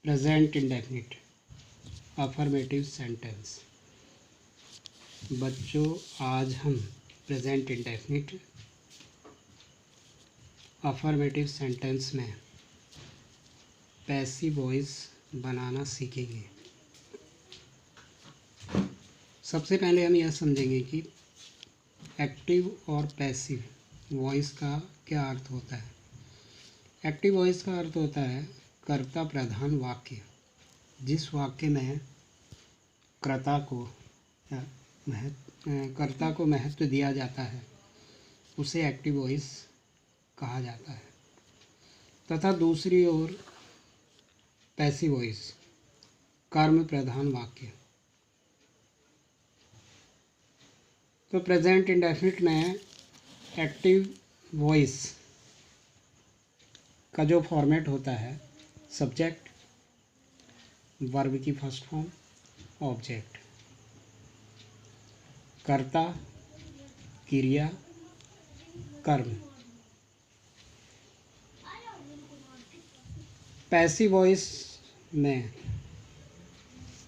Present indefinite affirmative sentence. बच्चों, आज हम प्रेजेंट इंडेफिनिट अफर्मेटिव सेंटेंस में पैसिव वॉइस बनाना सीखेंगे। सबसे पहले हम यह समझेंगे कि एक्टिव और पैसिव वॉइस का क्या अर्थ होता है। एक्टिव वॉइस का अर्थ होता है कर्ता प्रधान वाक्य। जिस वाक्य में कर्ता को महत्व दिया जाता है उसे एक्टिव वॉइस कहा जाता है, तथा दूसरी ओर पैसिव वॉइस कर्म प्रधान वाक्य। तो प्रेजेंट इंडेफिनिट में एक्टिव वॉइस का जो फॉर्मेट होता है, सब्जेक्ट, वर्ब की फर्स्ट फॉर्म, ऑब्जेक्ट, कर्ता, क्रिया, कर्म। पैसिव वॉइस में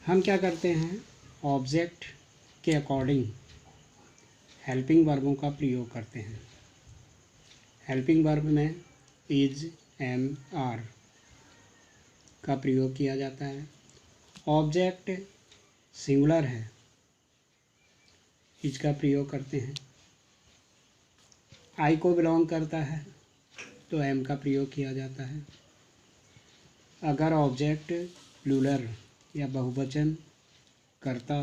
हम क्या करते हैं, ऑब्जेक्ट के अकॉर्डिंग हेल्पिंग वर्बों का प्रयोग करते हैं। हेल्पिंग वर्ब में इज, एम, आर का प्रयोग किया जाता है। ऑब्जेक्ट सिंगुलर है, इज का प्रयोग करते हैं। आई को बिलोंग करता है तो एम का प्रयोग किया जाता है। अगर ऑब्जेक्ट प्लूरल या बहुवचन कर्ता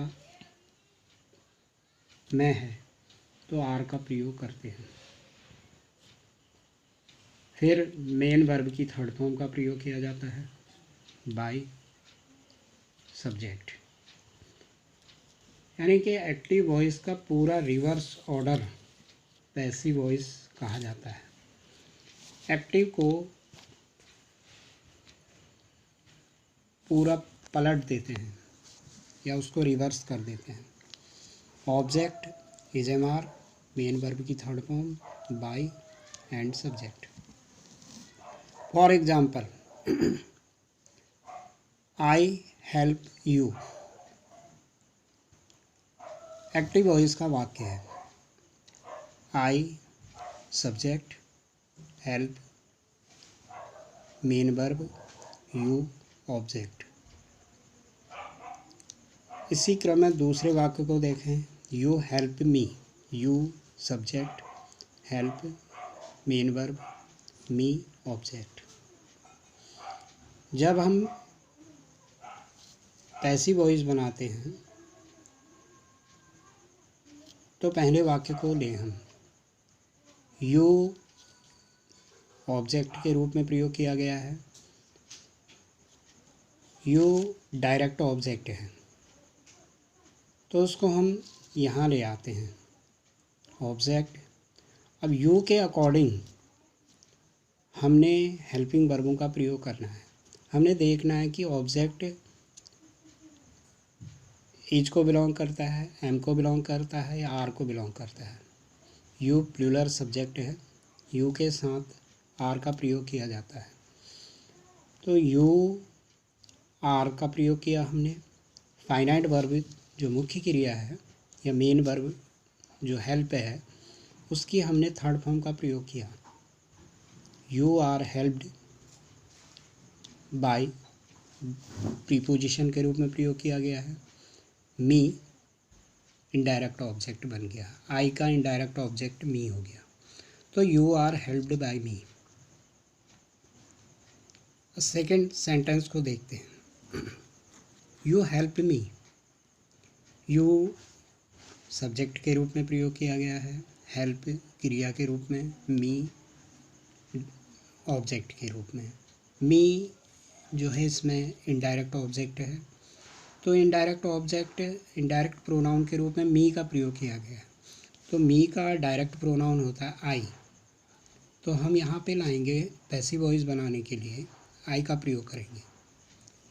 में है तो आर का प्रयोग करते हैं। फिर मेन वर्ब की थर्ड फॉर्म का प्रयोग किया जाता है, बाय सब्जेक्ट। यानी कि एक्टिव वॉइस का पूरा रिवर्स ऑर्डर पैसिव वॉइस कहा जाता है। एक्टिव को पूरा पलट देते हैं या उसको रिवर्स कर देते हैं। Object is, am, are, main verb की third form, by and subject. For example, I help you active voice का वाक्य है। I subject, help main verb, you object. इसी क्रम में दूसरे वाक्य को देखें, you help me, you subject, help main verb, me object. जब हम पैसिव वॉइस बनाते हैं तो पहले वाक्य को लें हम, यू ऑब्जेक्ट के रूप में प्रयोग किया गया है। यू डायरेक्ट ऑब्जेक्ट है तो उसको हम यहाँ ले आते हैं, ऑब्जेक्ट। अब यू के अकॉर्डिंग हमने हेल्पिंग वर्बों का प्रयोग करना है। हमने देखना है कि ऑब्जेक्ट इज को बिलोंग करता है, एम को बिलोंग करता है या आर को बिलोंग करता है। यू प्लूरल सब्जेक्ट है, यू के साथ आर का प्रयोग किया जाता है। तो यू आर का प्रयोग किया हमने। फाइनाइट वर्ब जो मुख्य क्रिया है या मेन वर्ब जो हेल्प है उसकी हमने थर्ड फॉर्म का प्रयोग किया। You are helped by preposition के रूप में प्रयोग किया गया है। मी इनडायरेक्ट ऑब्जेक्ट बन गया, आई का इनडायरेक्ट ऑब्जेक्ट मी हो गया। तो you are helped by me. Second sentence को देखते हैं, you help me. You subject के रूप में प्रयोग किया गया है, हेल्प क्रिया के रूप में, मी ऑब्जेक्ट के रूप में। मी जो है इसमें इनडायरेक्ट ऑब्जेक्ट है तो इनडायरेक्ट ऑब्जेक्ट इनडायरेक्ट प्रोनाउन के रूप में मी का प्रयोग किया गया है। तो मी का डायरेक्ट प्रोनाउन होता है आई। तो हम यहाँ पे लाएंगे पैसिव वॉइस बनाने के लिए आई का प्रयोग करेंगे।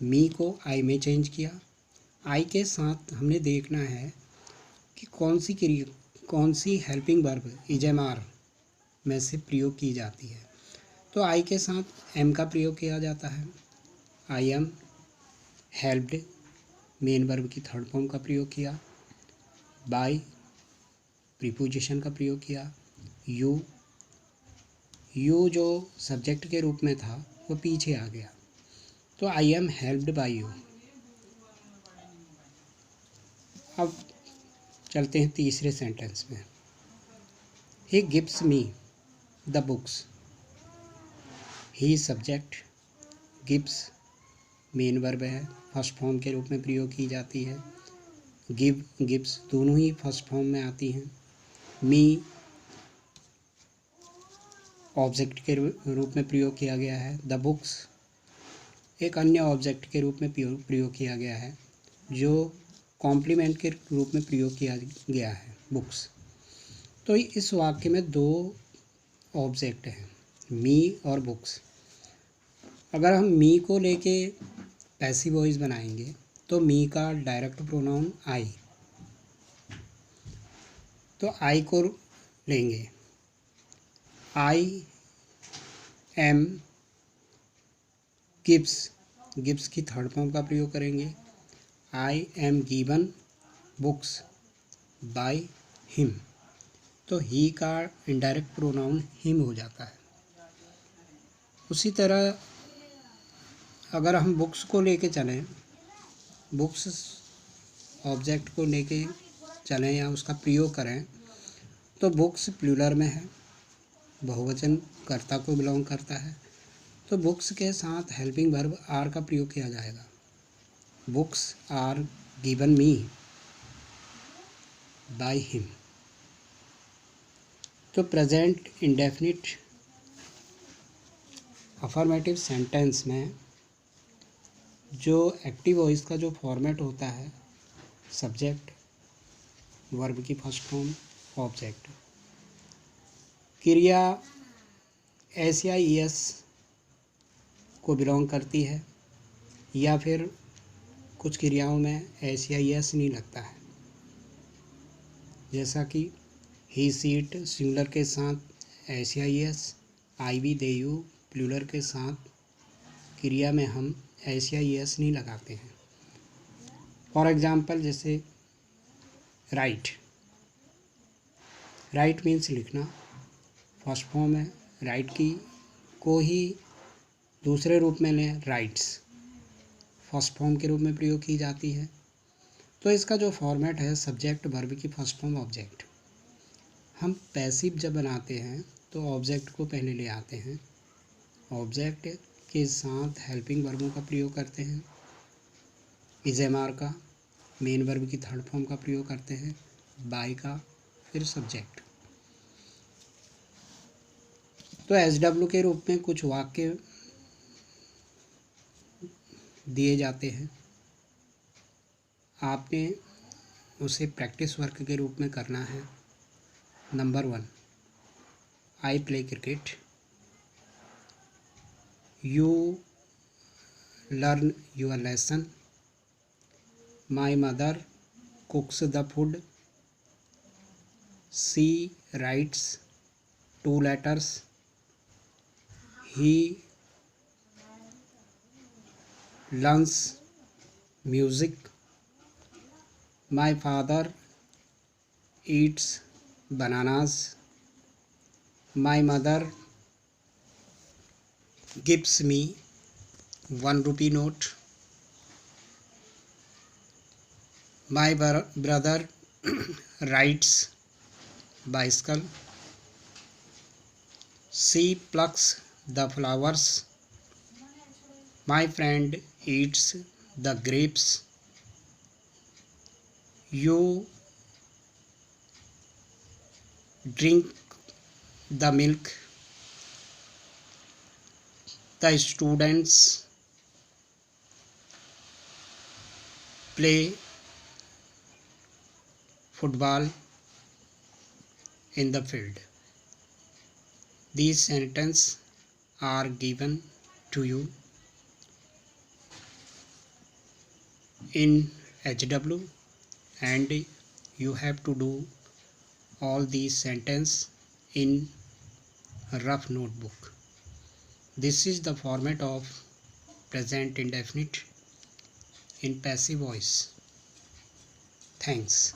मी को आई में चेंज किया। आई के साथ हमने देखना है कि कौन सी helping verb is, am, are में से प्रयोग की जाती है। तो आई के साथ एम का प्रयोग किया जाता है, I am helped main verb की थर्ड फॉर्म का प्रयोग किया, बाय प्रीपोजिशन का प्रयोग किया, यू जो सब्जेक्ट के रूप में था वो पीछे आ गया, तो I am helped bye you. अब चलते हैं तीसरे सेंटेंस में। He gives me the books. He subject, gives main verb है, फर्स्ट फॉर्म के रूप में प्रयोग की जाती है। गिव, गिव्स दोनों ही फर्स्ट फॉर्म में आती हैं। मी ऑब्जेक्ट के रूप में प्रयोग किया गया है। द बुक्स एक अन्य ऑब्जेक्ट के रूप में प्रयोग किया गया है जो कॉम्प्लीमेंट के रूप में प्रयोग किया गया है, बुक्स। तो इस वाक्य में दो ऑब्जेक्ट हैं, मी और बुक्स। अगर हम मी को लेके पैसिव वॉइस बनाएंगे तो मी का डायरेक्ट प्रोनाउन आई, तो आई को लेंगे। आई एम गिव्स, गिव्स की थर्ड फॉर्म का प्रयोग करेंगे। I am given books bye him, तो ही का इनडायरेक्ट प्रोनाउन हिम हो जाता है। उसी तरह अगर हम बुक्स को लेके चलें, बुक्स ऑब्जेक्ट को लेके चलें या उसका प्रयोग करें, तो बुक्स प्लूरल में है, बहुवचन कर्ता को बिलोंग करता है, तो बुक्स के साथ हेल्पिंग वर्ब आर का प्रयोग किया जाएगा। Books are given me by him. तो प्रेजेंट इंडेफिनिट अफर्मेटिव सेंटेंस में जो एक्टिव वॉइस का जो फॉर्मेट होता है, सब्जेक्ट, वर्ब की फर्स्ट फॉर्म, ऑब्जेक्ट, क्रिया एस या ई एस को बिलोंग करती है, या फिर कुछ क्रियाओं में एस या ई एस नहीं लगता है, जैसा कि ही सीट सिंगुलर के साथ एस या E S, I we they you plural के साथ क्रिया में हम एस या ई एस नहीं लगाते हैं। फॉर एग्जाम्पल जैसे राइट, राइट मीन्स लिखना, फर्स्ट फॉर्म है, राइट की को ही दूसरे रूप में लें, राइट्स फर्स्ट फॉर्म के रूप में प्रयोग की जाती है। तो इसका जो फॉर्मेट है, सब्जेक्ट, वर्ब की फर्स्ट फॉर्म, ऑब्जेक्ट। हम पैसिव जब बनाते हैं तो ऑब्जेक्ट को पहले ले आते हैं, ऑब्जेक्ट के साथ हेल्पिंग वर्बों का प्रयोग करते हैं, इजेमार का, मेन वर्ब की थर्ड फॉर्म का प्रयोग करते हैं, बाय का, फिर सब्जेक्ट। तो एसडब्ल्यू के रूप में कुछ वाक्य दिए जाते हैं, आपने उसे प्रैक्टिस वर्क के रूप में करना है। Number 1, I play cricket, you learn your lesson, my mother कुक्स the food, she writes 2 letters, he learns music, my father eats bananas, my mother gives me 1 rupee note, my brother rides bicycle, she plucks the flowers, my friend eats the grapes, you drink the milk, the students play football in the field. These sentences are given to you in HW and you have to do all these sentences in a rough notebook. This is the format of present indefinite. in passive voice. Thanks.